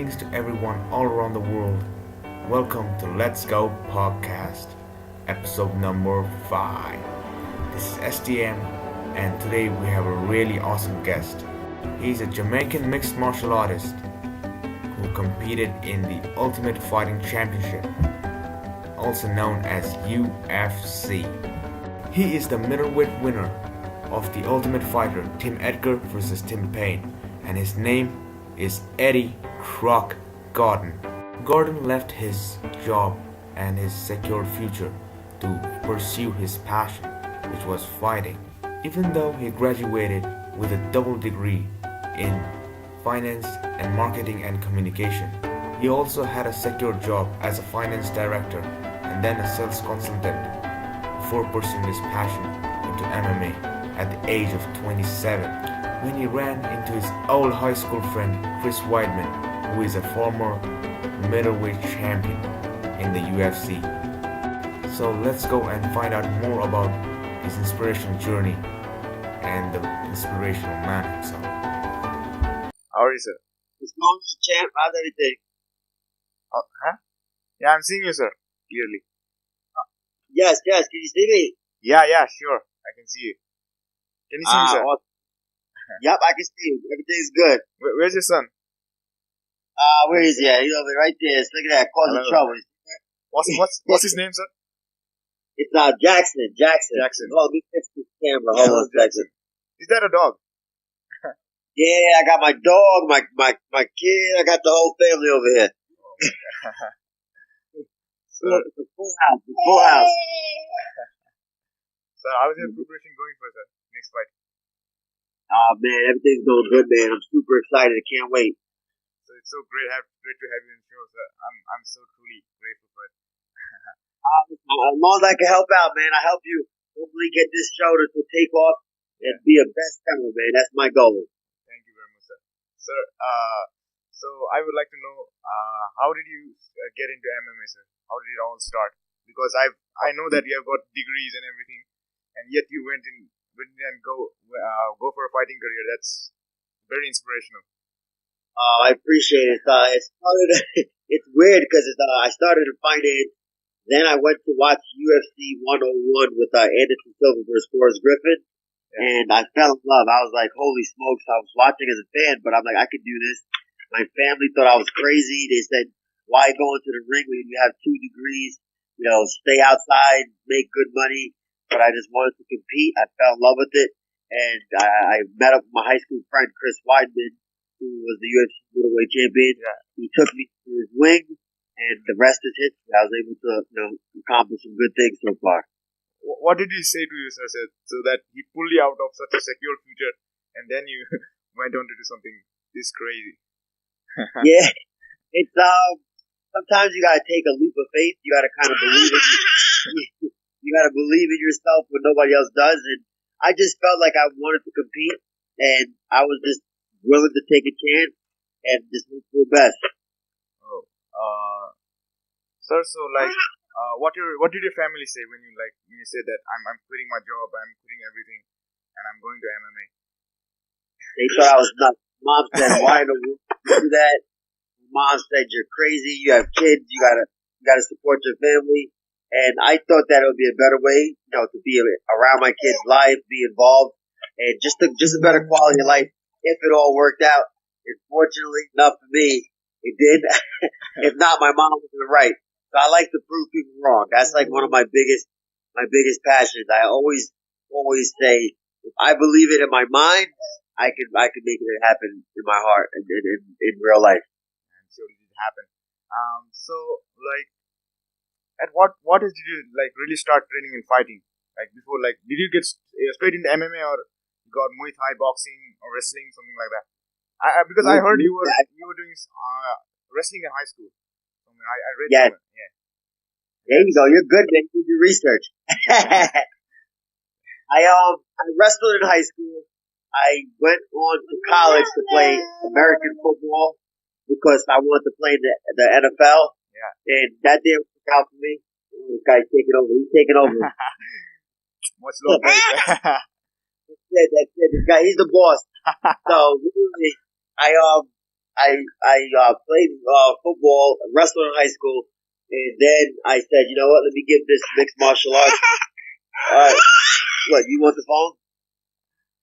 Greetings to everyone all around the world. Welcome to Let's Go Podcast, episode number 5. This is STM, and today we have a really awesome guest. He's a Jamaican mixed martial artist who competed in the Ultimate Fighting Championship, also known as UFC. He is the middleweight winner of the Ultimate Fighter Team Edgar versus Team Penn, and his name is Eddie Croc Gordon. Gordon left his job and his secure future to pursue his passion, which was fighting. Even though he graduated with a double degree in finance and marketing and communication, he also had a secure job as a finance director and then a sales consultant before pursuing his passion into MMA at the age of 27, when he ran into his old high school friend Chris Weidman, who is a former middleweight champion in the UFC. So let's go and find out more about his inspirational journey and the inspirational man himself. How are you, sir? It's going to champ. How's everything? Huh? Yeah, I'm seeing you, sir, clearly. Yes. Can you see me? Yeah, sure. I can see you. Can you see me, sir? Awesome. Yep, I can see you. Everything's good. Where's your son? Where is he at? He's over right there. Look at that, causing trouble. What's his name, sir? It's Jackson. Jackson. Oh, let me fix this camera. Hold on a second. Is that a dog? Yeah, I got my dog, my kid. I got the whole family over here. So, Look, it's a full house. So how's your preparation going for the next fight? Man, everything's going good, man. I'm super excited. I can't wait. So it's so great to have you in the show, sir. I'm so truly grateful for it. As long as I can help out, man, I help you hopefully get this show to take off and be a bestseller, man. That's my goal. Thank you very much, sir. Sir, so I would like to know, how did you get into MMA, sir? How did it all start? Because I know that you have got degrees and everything, and yet you went in and go for a fighting career. That's very inspirational. I appreciate it. It's weird because I started in finance. Then I went to watch UFC 101 with Anderson Silva versus Forrest Griffin, and I fell in love. I was like, holy smokes. I was watching as a fan, but I'm like, I could do this. My family thought I was crazy. They said, why go into the ring when you have 2 degrees? Stay outside, make good money. But I just wanted to compete. I fell in love with it. And I met up with my high school friend, Chris Weidman, who was the UFC Middleweight champion. Yeah. He took me to his wing, and the rest is history. I was able to accomplish some good things so far. What did he say to you, sir, so that he pulled you out of such a secure future, and then you went on to do something this crazy? Yeah. It's sometimes you gotta take a leap of faith. You gotta kind of believe in you gotta believe in yourself when nobody else does. And I just felt like I wanted to compete, and I was just willing to take a chance and just hope for the best. Oh, sir. So what did your family say when you said that I'm quitting my job, I'm quitting everything, and I'm going to MMA? They thought I was nuts. Mom said, "Why in the world do you do that?" Mom said, "You're crazy. You have kids. You gotta support your family." And I thought that it would be a better way, to be around my kid's life, be involved, and just a better quality of life if it all worked out. And fortunately, not for me, it did. If not, my mom was right. So I like to prove people wrong. That's like one of my biggest passions. I always say, if I believe it in my mind, I can make it happen in my heart and in real life. And so it did happen. At what age did you really start training in fighting? Before, did you get straight into MMA, or you got Muay Thai, boxing, or wrestling, something like that? Because I heard you were doing wrestling in high school. I read that. Yeah. There you go. You're good, man. You do research. I wrestled in high school. I went on to college to play American football because I wanted to play in the NFL. Yeah. And that didn't work out for me. This guy's taking over. He's taking over. Much love, That's it. This guy, he's the boss. So, literally, I I played football, wrestled in high school, and then I said, you know what? Let me give this mixed martial arts. All right, what you want the phone?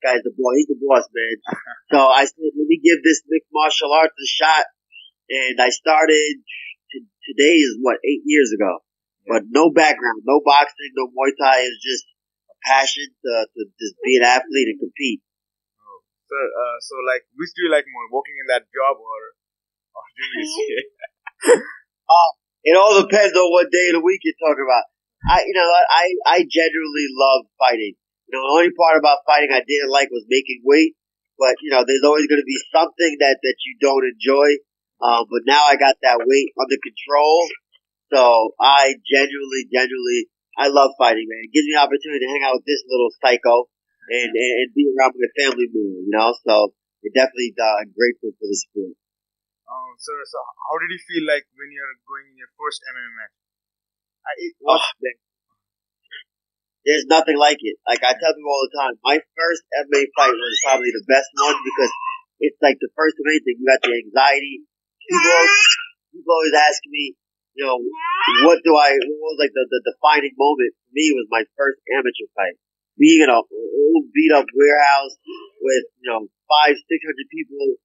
Guy's the boss. He's the boss, man. So I said, let me give this mixed martial arts a shot, and I started. Today is what 8 years ago, but no background, no boxing, no Muay Thai. It's just a passion to just be an athlete and compete. Oh. So like, which do you like more, working in that job or doing this here? It all depends on what day of the week you're talking about. I genuinely love fighting. The only part about fighting I didn't like was making weight, but there's always going to be something that you don't enjoy. But now I got that weight under control, so I genuinely, I love fighting, man. It gives me an opportunity to hang out with this little psycho and be around with the family more, so it definitely, I'm grateful for the sport. Oh, so how did you feel like when you're going in your first MMA match? Man. There's nothing like it. Like I tell people all the time, my first MMA fight was probably the best one because it's like the first of anything. You got the anxiety. People always ask me, what was like the defining moment for me was my first amateur fight. Being in a old beat up warehouse with, 500-600 people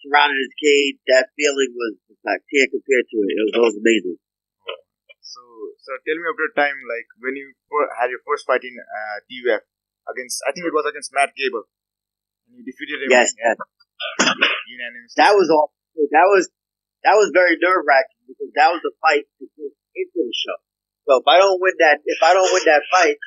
surrounding this cage, that feeling was like, can't compare to it. It was amazing. So tell me about the time, like when you had your first fight in TUF against, I think it was against Matt Gable, and you defeated him. Yes. Unanimous. That was all. That was very nerve wracking because that was the fight to get into the show. So if I don't win that fight,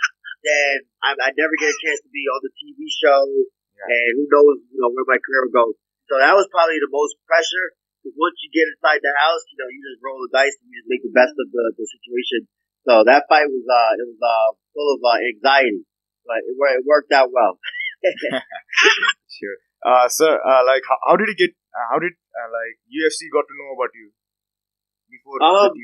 then I never get a chance to be on the TV show, and who knows, where my career will go. So that was probably the most pressure. Because once you get inside the house, you just roll the dice and you just make the best of the situation. So that fight was full of anxiety, but it worked out well. Sure. Like how did you get? How did like UFC got to know about you before the TUF?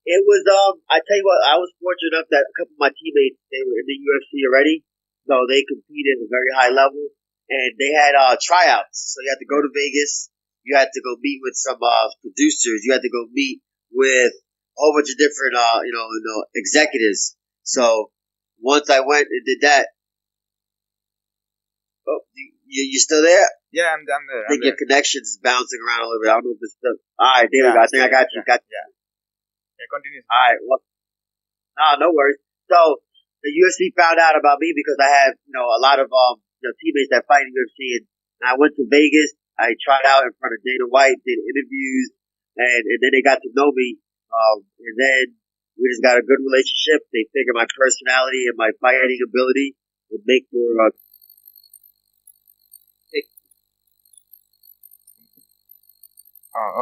It was I tell you what, I was fortunate enough that a couple of my teammates, they were in the UFC already, so they competed at a very high level, and they had tryouts. So you had to go to Vegas. You had to go meet with some producers. You had to go meet with a whole bunch of different, executives. So once I went and did that, you still there? Yeah, I'm there. I think your connection is bouncing around a little bit. I don't know if it's still. All right, there we go. I think I got you. Yeah, continue. All right. Well, no worries. So the UFC found out about me because I have, a lot of teammates that fight in UFC, and I went to Vegas. I tried out in front of Dana White, did interviews, and then they got to know me. And then we just got a good relationship. They figured my personality and my fighting ability would make for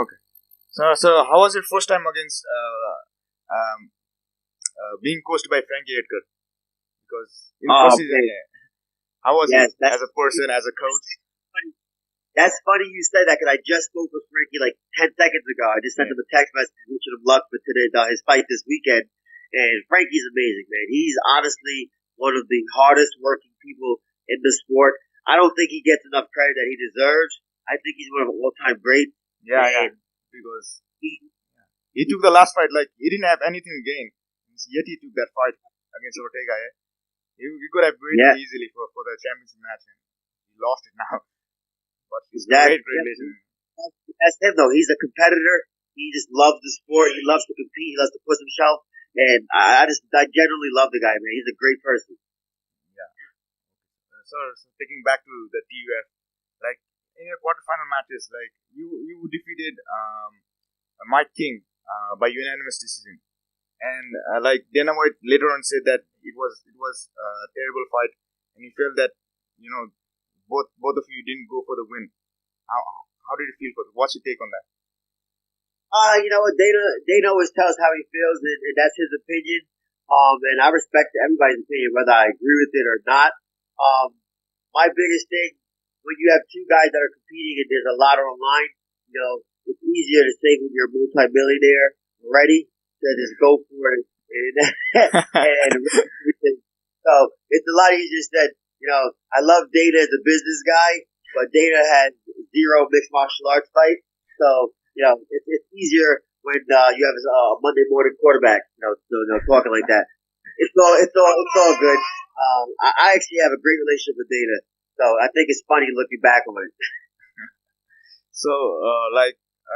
okay. So how was your first time against being coached by Frankie Edgar? Because in first season, how was it as a person, as a coach? That's funny you said that because I just spoke with Frankie like 10 seconds ago. I just sent him a text message wishing him luck for today, his fight this weekend. And Frankie's amazing, man. He's honestly one of the hardest working people in the sport. I don't think he gets enough credit that he deserves. I think he's one of the all-time greats. Yeah. Because he took the last fight, like, he didn't have anything to gain. Yet he took that fight against Ortega, He could have waited easily for the championship match. And he lost it now. But he's great relation. That's him, though. He's a competitor. He just loves the sport. He loves to compete. He loves to push himself. And I genuinely love the guy, man. He's a great person. Yeah. So taking back to the TUF, like in your quarterfinal matches, like you defeated Mike King by unanimous decision, and like Dana White later on said that it was a terrible fight, and he felt that both of you didn't go for the win. How did you feel for it? What's your take on that? You know what, Dana always tells how he feels, and that's his opinion. And I respect everybody's opinion, whether I agree with it or not. My biggest thing, when you have two guys that are competing and there's a lot on the line, it's easier to say when you're a multi-millionaire already to just go for it. So it's a lot easier said. I love Dana as a business guy, but Dana has zero mixed martial arts fight. So, it's easier when you have a Monday morning quarterback, talking like that. It's all good. I actually have a great relationship with Dana, so I think it's funny looking back on it. So,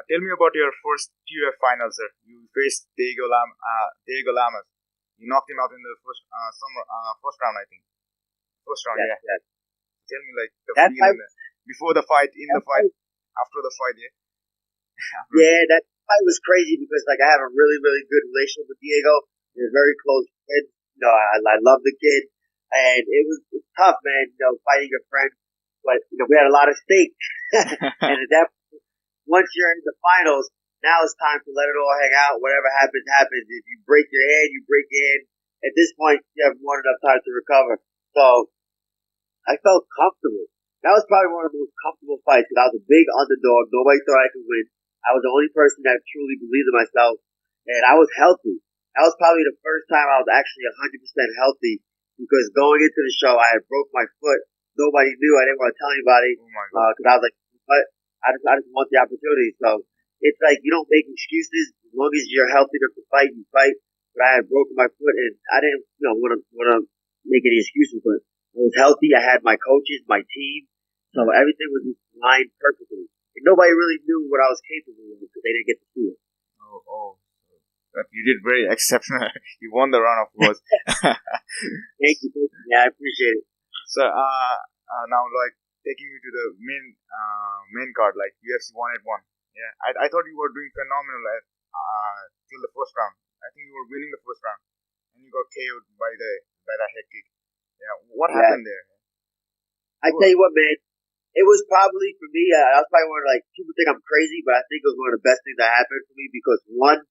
tell me about your first TUF finals, sir. You faced Diego Lamas. You knocked him out in the first round, I think. First round, yeah. Tell me, like, the feeling before the fight, in the fight, after the fight, yeah. Yeah, that fight was crazy because, like, I have a really, really good relationship with Diego. We're very close friends. I love the kid, and it's tough, man. Fighting a friend, but we had a lot of stake, and at that point, once you're in the finals, now it's time to let it all hang out. Whatever happens, happens. If you break your hand, you break your hand. At this point, you have more than enough time to recover. So I felt comfortable. That was probably one of the most comfortable fights because I was a big underdog. Nobody thought I could win. I was the only person that truly believed in myself, and I was healthy. That was probably the first time I was actually 100% healthy because going into the show, I had broke my foot. Nobody knew. I didn't want to tell anybody because I was like, but I just want the opportunity. So it's like you don't make excuses. As long as you're healthy enough to fight, you fight. But I had broken my foot, and I didn't want to make any excuses. But I was healthy. I had my coaches, my team. So everything was aligned perfectly. And nobody really knew what I was capable of because they didn't get to see it. You did very exceptional. You won the round, of course. Thank you. Yeah, I appreciate it. So, now, like, taking you to the main card, like UFC 181. Yeah, I thought you were doing phenomenal till the first round. I think you were winning the first round, and you got KO'd by the head kick. Yeah, what happened there? I tell you what, man. It was probably, for me, I was probably one of, like, people think I'm crazy, but I think it was one of the best things that happened for me because, one,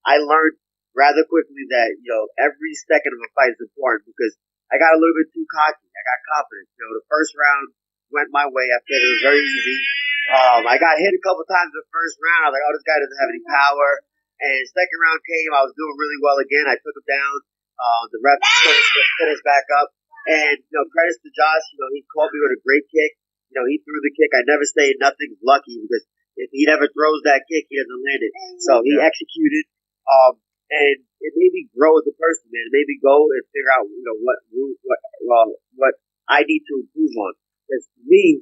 I learned rather quickly that, every second of a fight is important because I got a little bit too cocky. I got confident. The first round went my way. I figured it was very easy. I got hit a couple times in the first round. I was like, oh, this guy doesn't have any power. And second round came. I was doing really well again. I took him down. The ref put us back up. And, credits to Josh. He caught me with a great kick. He threw the kick. I never say nothing's lucky because if he never throws that kick, he doesn't land it. So he executed. And it made me grow as a person, man. It made me go and figure out, what I need to improve on. Because for me,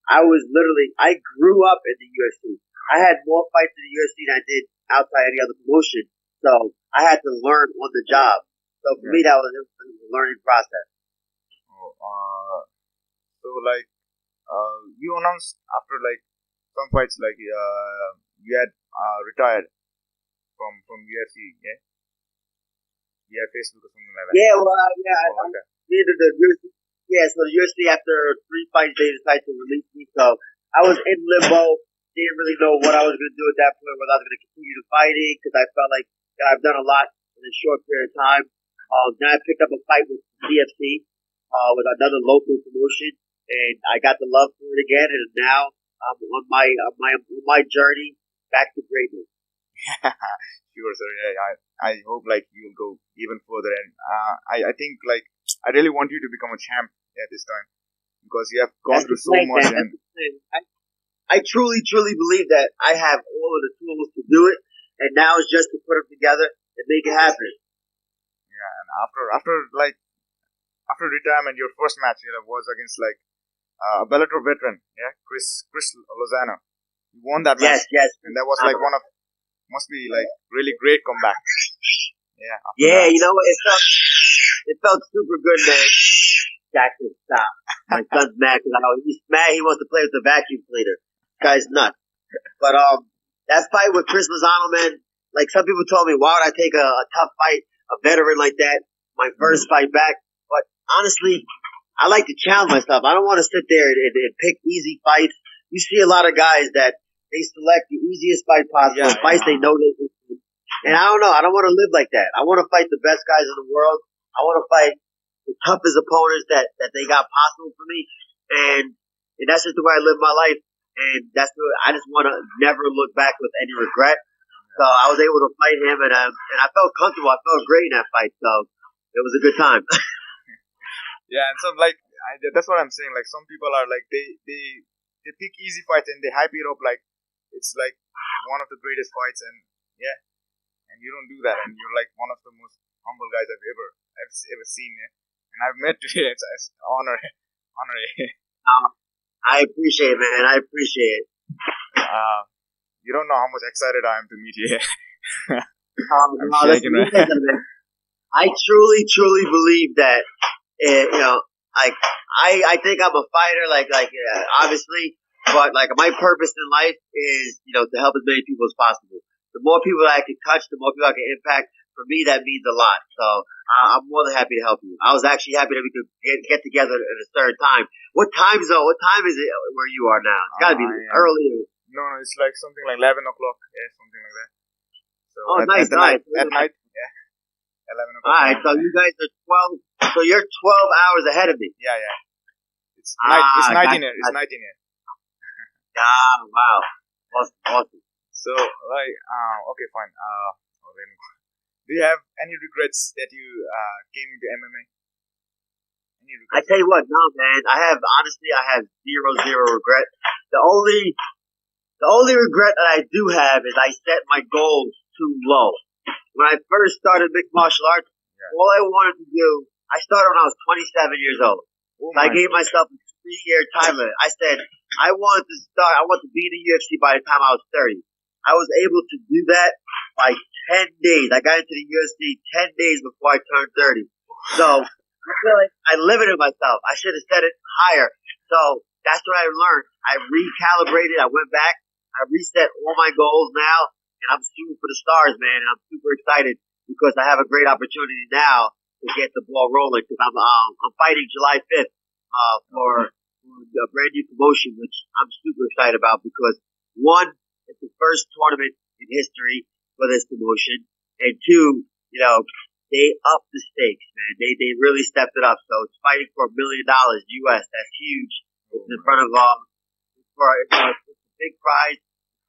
I grew up in the UFC. I had more fights in the UFC than I did outside any other promotion. So I had to learn on the job. So for me, that was a learning process. You announced after some fights you had retired from UFC, yeah? Yeah, Facebook or something like that. Yeah, well, I did the UFC. Yeah, so the UFC after 3 fights they decided to release me. So I was in limbo. Didn't really know what I was going to do at that point. Whether I was going to continue to fighting because I felt like I've done a lot in a short period of time. Then I picked up a fight with CFC with another local promotion, and I got the love for it again. And now I'm on my journey back to greatness. Sure, sir. Yeah, I hope you'll go even further, and I think I really want you to become a champ at this time because you have gone through so much. And I truly believe that I have all of the tools to do it, and now it's just to put them together and make it happen. Yeah, and after retirement, your first match was against a Bellator veteran, yeah, Chris Lozano. You won that match. Yes, and that was must be really great comeback. Yeah. Yeah, it felt super good, man. Jackson, stop. My son's mad because I know he's mad. He wants to play with the vacuum cleaner. Guy's nuts. But that fight with Chris Lozano, man, some people told me, why would I take a tough fight, a veteran like that, my first fight back? But honestly, I like to challenge myself. I don't want to sit there and pick easy fights. You see a lot of guys that they select the easiest fight possible, fights they know they can win. And I don't know. I don't want to live like that. I want to fight the best guys in the world. I want to fight the toughest opponents that they got possible for me. And that's just the way I live my life. And I just want to never look back with any regret. So I was able to fight him, and I felt comfortable. I felt great in that fight. So it was a good time. Yeah, and so that's what I'm saying. Some people are they they pick easy fights and they hype it up like it's like one of the greatest fights, and yeah, and you don't do that, and you're like one of the most humble guys I've ever seen, yeah? And I've met you. It's an honor. I appreciate it, man. I appreciate it. You don't know how much excited I am to meet you. I'm No, shaking, man. I truly believe that, like I think I'm a fighter, obviously, but like my purpose in life is, to help as many people as possible. The more people I can touch, the more people I can impact. For me, that means a lot. So I'm more than happy to help you. I was actually happy that we could get together at a certain time. What time zone? What time is it where you are now? It's got to be early. No, it's like something like 11 o'clock. Yeah, something like that. So nice. At night, yeah. 11 o'clock. All right, so you guys are 12. So you're 12 hours ahead of me. Yeah. It's night. It's night in here. It's night in here. Wow. Awesome. So okay, fine. Do you have any regrets that you came into MMA? Any regrets? I tell you what, no, man. I have zero regret. The only regret that I do have is I set my goals too low. When I first started mixed martial arts, all I wanted to do, I started when I was 27 years old. Oh, I gave myself a 3-year time limit. I said, I want to be in the UFC by the time I was 30. I was able to do that by 10 days. I got into the UFC 10 days before I turned 30. So I feel like I limited myself. I should have set it higher. So that's what I learned. I recalibrated. I went back. I reset all my goals now, and I'm shooting for the stars, man. And I'm super excited because I have a great opportunity now to get the ball rolling. Because I'm fighting July 5th for a brand new promotion, which I'm super excited about because one, it's the first tournament in history for this promotion, and two, they upped the stakes, man. They really stepped it up. So it's fighting for $1 million US. That's huge. It's in front of it's a big prize,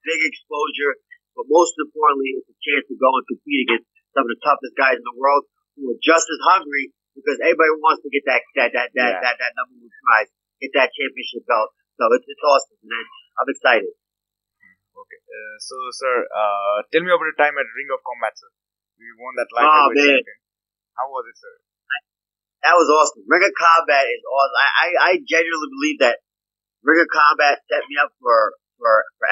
big exposure, but most importantly, it's a chance to go and compete against some of the toughest guys in the world who are just as hungry because everybody wants to get that number one prize, get that championship belt. So it's awesome, man. I'm excited. Okay. So, sir, tell me about the time at Ring of Combat, sir. We won that light heavyweight champion. How was it, sir? That was awesome. Ring of Combat is awesome. I genuinely believe that Ring of Combat set me up for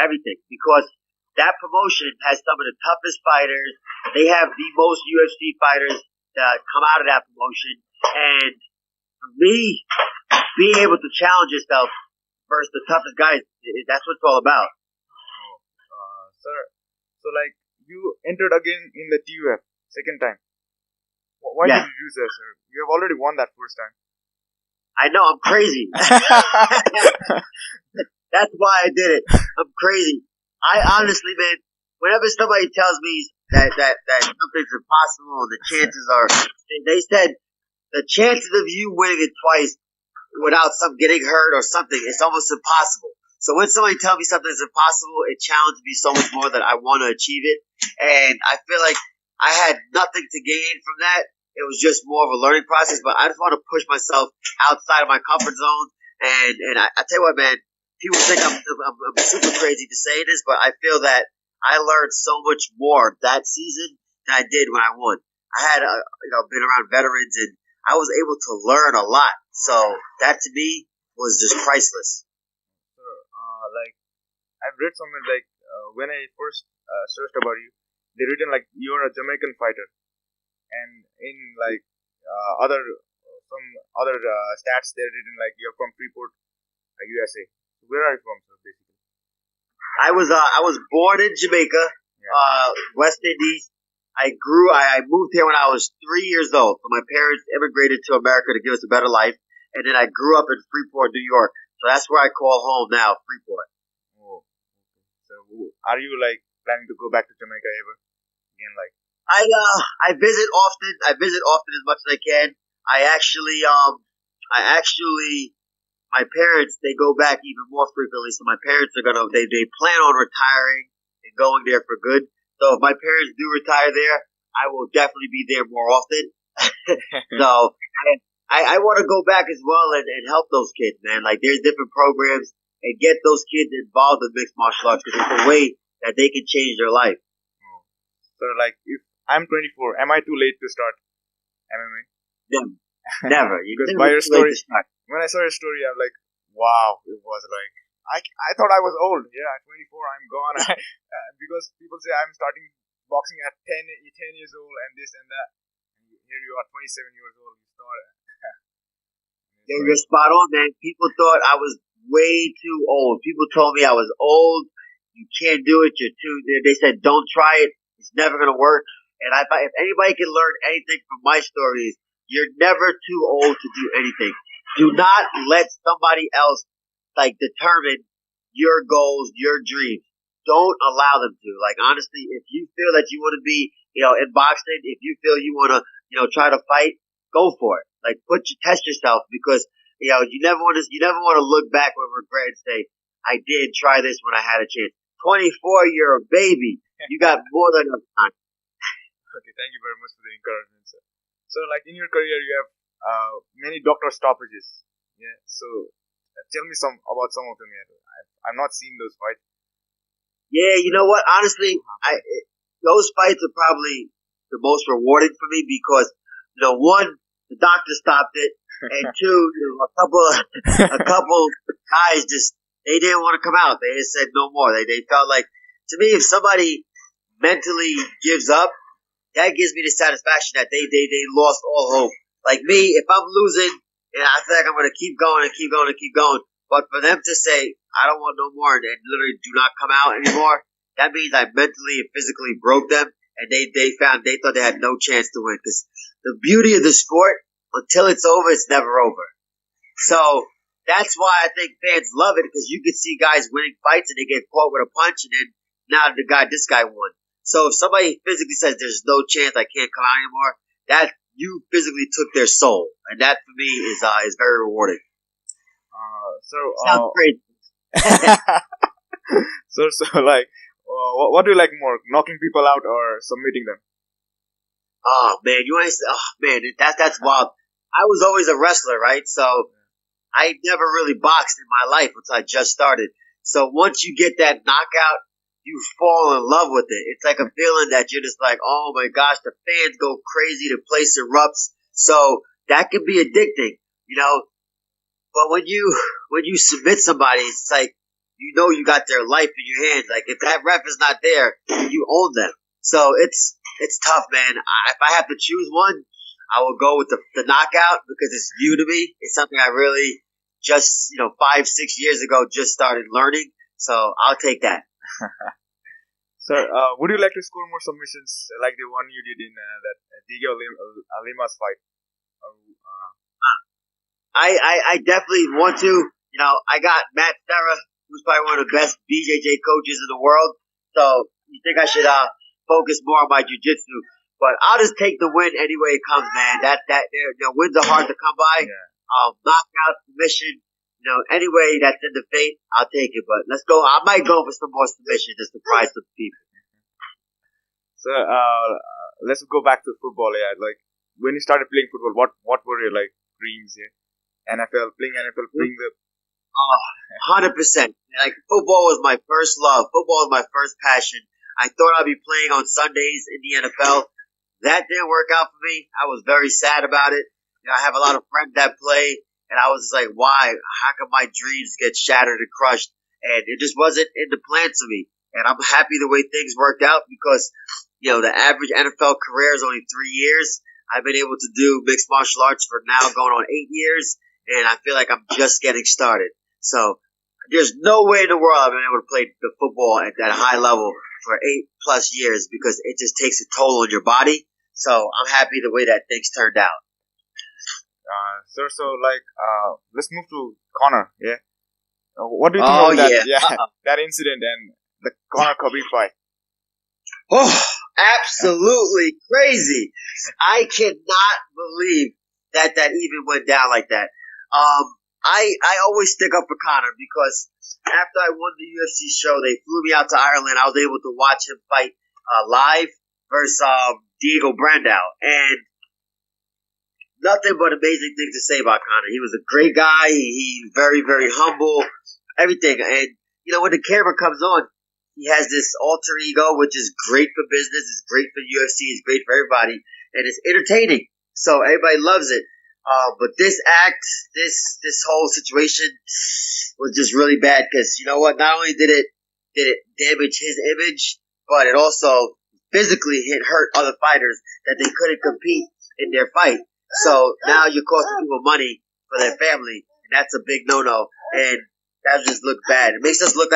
everything because that promotion has some of the toughest fighters. They have the most UFC fighters that come out of that promotion. And for me, being able to challenge yourself versus the toughest guys, that's what it's all about. Sir, so like you entered again in the TUF second time. Why did you do that, sir? You have already won that first time. I know, I'm crazy. That's why I did it. I'm crazy. I honestly, man, whenever somebody tells me that something's impossible and the chances are, they said the chances of you winning it twice without getting hurt or something, it's almost impossible. So when somebody tells me something's impossible, it challenges me so much more that I want to achieve it. And I feel like I had nothing to gain from that. It was just more of a learning process, but I just want to push myself outside of my comfort zone. And I tell you what, man, people think I'm super crazy to say this, but I feel that I learned so much more that season than I did when I won. I had, been around veterans and I was able to learn a lot. So that to me was just priceless. Like I've read somewhere like when I first searched about you, they written like you're a Jamaican fighter, and in like some other stats they're written like you're from Freeport, USA. So where are you from, sir? Basically, I was born in Jamaica, West Indies. I moved here when I was 3 years old. So my parents immigrated to America to give us a better life, and then I grew up in Freeport, New York. So that's where I call home now, Freeport. Oh, okay. So are you like planning to go back to Jamaica ever again? Like I visit often. I visit often as much as I can. I actually, my parents, they go back even more frequently. So my parents are they plan on retiring and going there for good. So if my parents do retire there, I will definitely be there more often. So I want to go back as well and help those kids, man. Like there's different programs and get those kids involved in mixed martial arts because it's a way that they can change their life. So, like, if I'm 24, am I too late to start MMA? Never. Never. Because by your story, when I saw your story, I'm like, wow, it was like, I thought I was old. Yeah, at 24, I'm gone. Because people say I'm starting boxing at 10 years old and this and that. And here you are, 27 years old. You start. Yeah, you're spot on, man. People thought I was way too old. People told me I was old. You can't do it. You're too. They said, don't try it. It's never going to work. And if anybody can learn anything from my stories, you're never too old to do anything. Do not let somebody else determine your goals, your dreams. Don't allow them to. Like, honestly, if you feel that you want to be, in boxing, if you feel you want to, try to fight, go for it. Like, test yourself because, you never want to look back with regret and say, I did try this when I had a chance. 24, you're a baby. You got more than enough time. Okay, thank you very much for the encouragement, sir. So, like, in your career, you have many doctor stoppages. Yeah. So, tell me about some of them. I've not seen those fights. Yeah, you know what? Honestly, those fights are probably the most rewarding for me because, one, the doctor stopped it, and two, a couple guys they didn't want to come out. They just said no more. They felt like, to me, if somebody mentally gives up, that gives me the satisfaction that they lost all hope. Like me, if I'm losing and I feel like I'm going to keep going and keep going and keep going, but for them to say, I don't want no more and literally do not come out anymore, that means I mentally and physically broke them and they thought they had no chance to win. Because the beauty of the sport, until it's over, it's never over. So that's why I think fans love it because you can see guys winning fights and they get caught with a punch and then now this guy won. So if somebody physically says there's no chance I can't come out anymore, that you physically took their soul, and that for me is very rewarding. Sounds crazy. So like, what do you like more, knocking people out or submitting them? Oh man, that's wild. I was always a wrestler, right? So I never really boxed in my life until I just started. So once you get that knockout, you fall in love with it. It's like a feeling that you're just like, oh my gosh, the fans go crazy, the place erupts. So that can be addicting, But when you submit somebody, it's like, you got their life in your hands. Like if that ref is not there, you own them. So it's tough, man. If I have to choose one, I will go with the knockout because it's new to me. It's something I really just, 5-6 years ago just started learning. So I'll take that. Sir, would you like to score more submissions like the one you did in that Edgar Lima's fight? I definitely want to. I got Matt Serra, who's probably one of the best BJJ coaches in the world. So you think I should focus more on my jiu-jitsu? But I'll just take the win any way it comes, man. Wins are hard to come by. Yeah. Knockout, submission. Any way that's in the fate, I'll take it. But let's go. I might go for some more submission to surprise some people. So, let's go back to football. Yeah, like when you started playing football, what were your dreams? Yeah, playing NFL, playing the. 100%. Like football was my first love. Football was my first passion. I thought I'd be playing on Sundays in the NFL. That didn't work out for me. I was very sad about it. I have a lot of friends that play. And I was just like, why? How come my dreams get shattered and crushed? And it just wasn't in the plans for me. And I'm happy the way things worked out because, the average NFL career is only 3 years. I've been able to do mixed martial arts for now going on 8 years. And I feel like I'm just getting started. So there's no way in the world I've been able to play the football at that high level for 8+ years because it just takes a toll on your body. So I'm happy the way that things turned out. Sir, let's move to Conor. Yeah, what do you think about that? Yeah, that incident and the Conor Khabib fight. Oh, absolutely crazy! I cannot believe that even went down like that. I always stick up for Conor because after I won the UFC show, they flew me out to Ireland. I was able to watch him fight live versus Diego Brandao, and nothing but amazing things to say about Conor. He was a great guy. He very, very humble. everything. And, when the camera comes on, he has this alter ego, which is great for business, it's great for UFC, it's great for everybody, and it's entertaining. So everybody loves it. But this act, this whole situation was just really bad because you know what? Not only did it damage his image, but it also physically hurt other fighters that they couldn't compete in their fight. So now you're costing people money for their family, and that's a big no-no. And that just looks bad. It makes us look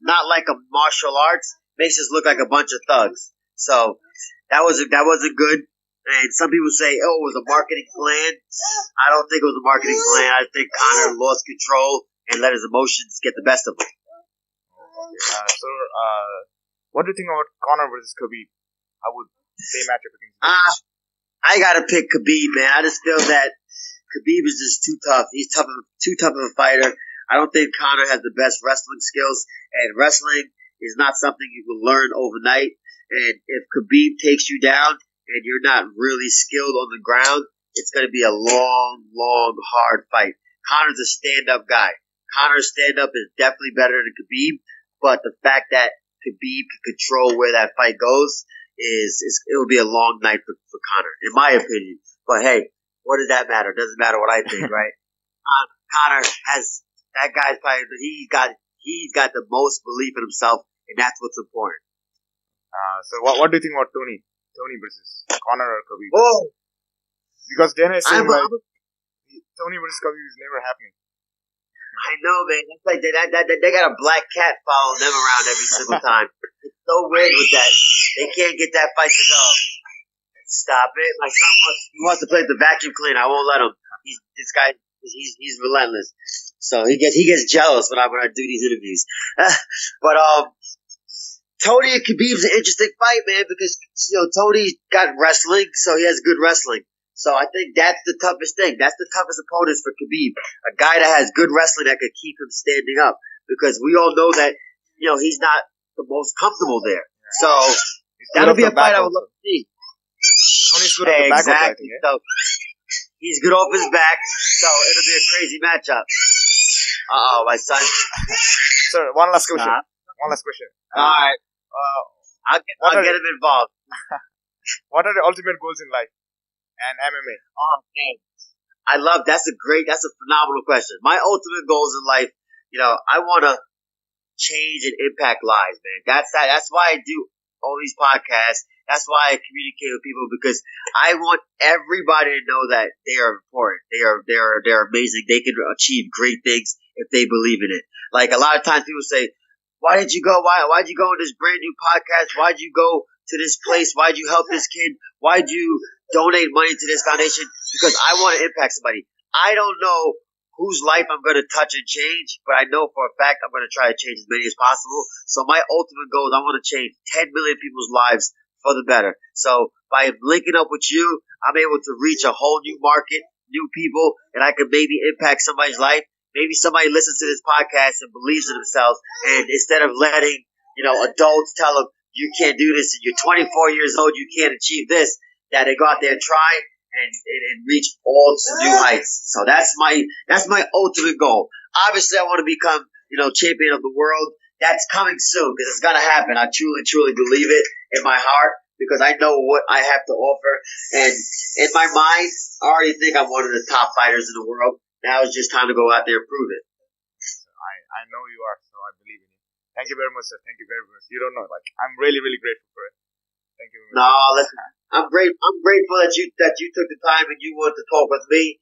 not like a martial arts. It makes us look like a bunch of thugs. So that wasn't good. And some people say, oh, it was a marketing plan. I don't think it was a marketing plan. I think Conor lost control and let his emotions get the best of him. So, what do you think about Conor versus Khabib? How would they match up against I gotta pick Khabib, man. I just feel that Khabib is just too tough. He's too tough of a fighter. I don't think Conor has the best wrestling skills, and wrestling is not something you can learn overnight. And if Khabib takes you down and you're not really skilled on the ground, it's going to be a long, hard fight. Conor's a stand-up guy. Conor's stand-up is definitely better than Khabib, but the fact that Khabib can control where that fight goes it will be a long night for Conor, in my opinion. But hey, what does that matter? It doesn't matter what I think, right? Conor has that guy's probably he's got the most belief in himself, and that's what's important. So what do you think about Tony versus Conor or Khabib? Oh, because Dana is saying Tony versus Khabib is never happening. I know, man. That's like they got a black cat following them around every single time. It's so weird with that. They can't get that fight to go. Stop it! My son wants to play with the vacuum cleaner. I won't let him. He's relentless. So he gets jealous when I do these interviews. But Tony and Khabib's an interesting fight, man, because Tony got wrestling, so he has good wrestling. So I think that's the toughest thing. That's the toughest opponents for Khabib. A guy that has good wrestling that could keep him standing up. Because we all know that, he's not the most comfortable there. So that'll be a fight I would love to see. Tony's good off the back. Exactly. So he's good off his back. So it'll be a crazy matchup. My son. Sir, one last question. All right. I'll get him involved. What are the ultimate goals in life and MMA? Oh, man. That's a phenomenal question. My ultimate goals in life, I want to change and impact lives, man. That's why I do all these podcasts. That's why I communicate with people, because I want everybody to know that they are important. They're amazing. They can achieve great things if they believe in it. Like a lot of times people say, why did you go? Why'd you go on this brand new podcast? Why'd you go to this place? Why'd you help this kid? Why'd you donate money to this foundation? Because I want to impact somebody. I don't know whose life I'm going to touch and change, but I know for a fact I'm going to try to change as many as possible. So my ultimate goal is I want to change 10 million people's lives for the better. So by linking up with you, I'm able to reach a whole new market, new people, and I can maybe impact somebody's life. Maybe somebody listens to this podcast and believes in themselves, and instead of letting, adults tell them, you can't do this, and you're 24 years old, you can't achieve this, that they go out there and try and reach all to new heights. So that's my ultimate goal. Obviously, I want to become, champion of the world. That's coming soon, because it's going to happen. I truly believe it in my heart, because I know what I have to offer. And in my mind, I already think I'm one of the top fighters in the world. Now it's just time to go out there and prove it. I know you are, so I believe in you. Thank you very much, sir. Thank you very much. You don't know, I'm really, really grateful for it. Thank you very much. No, listen, I'm grateful that you took the time and you wanted to talk with me.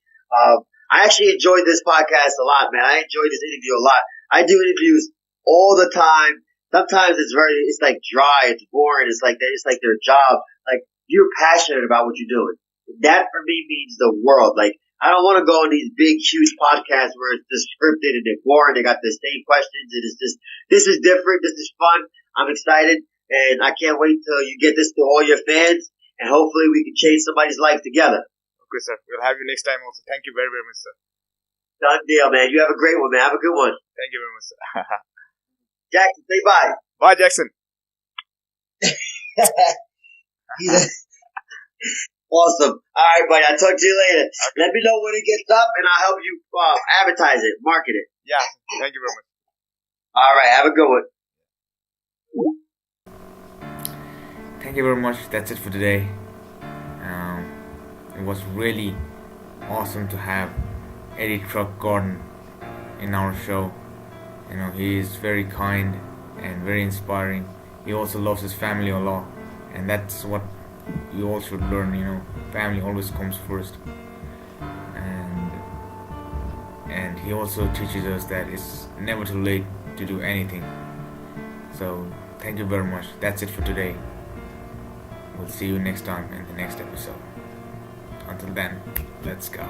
I actually enjoyed this podcast a lot, man. I enjoyed this interview a lot. I do interviews all the time. Sometimes it's like dry, it's boring, it's like their job. Like, you're passionate about what you're doing. That for me means the world. Like, I don't want to go on these big, huge podcasts where it's just scripted and they're boring. They got the same questions, and it's just, this is different. This is fun. I'm excited, and I can't wait till you get this to all your fans, and hopefully we can change somebody's life together. Okay, sir. We'll have you next time also. Thank you very, very much, sir. Done deal, man. You have a great one, man. Have a good one. Thank you very much, sir. Jackson, say bye. Bye, Jackson. Awesome. All right, buddy. I'll talk to you later. Okay. Let me know when it gets up, and I'll help you advertise it, market it. Yeah, thank you very much. All right, have a good one. Thank you very much. That's it for today. It was really awesome to have Eddie Truck Gordon in our show. You know, he is very kind and very inspiring. He also loves his family a lot, and that's what you all should learn. You know, family always comes first. And he also teaches us that it's never too late to do anything. So thank you very much. That's it for today. We'll see you next time in the next episode. Until then, let's go.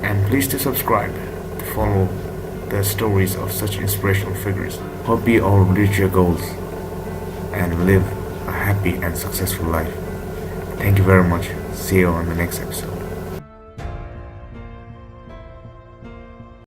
And please do subscribe to follow the stories of such inspirational figures. Hope you all reach your goals and live a happy and successful life. Thank you very much. See you on the next episode.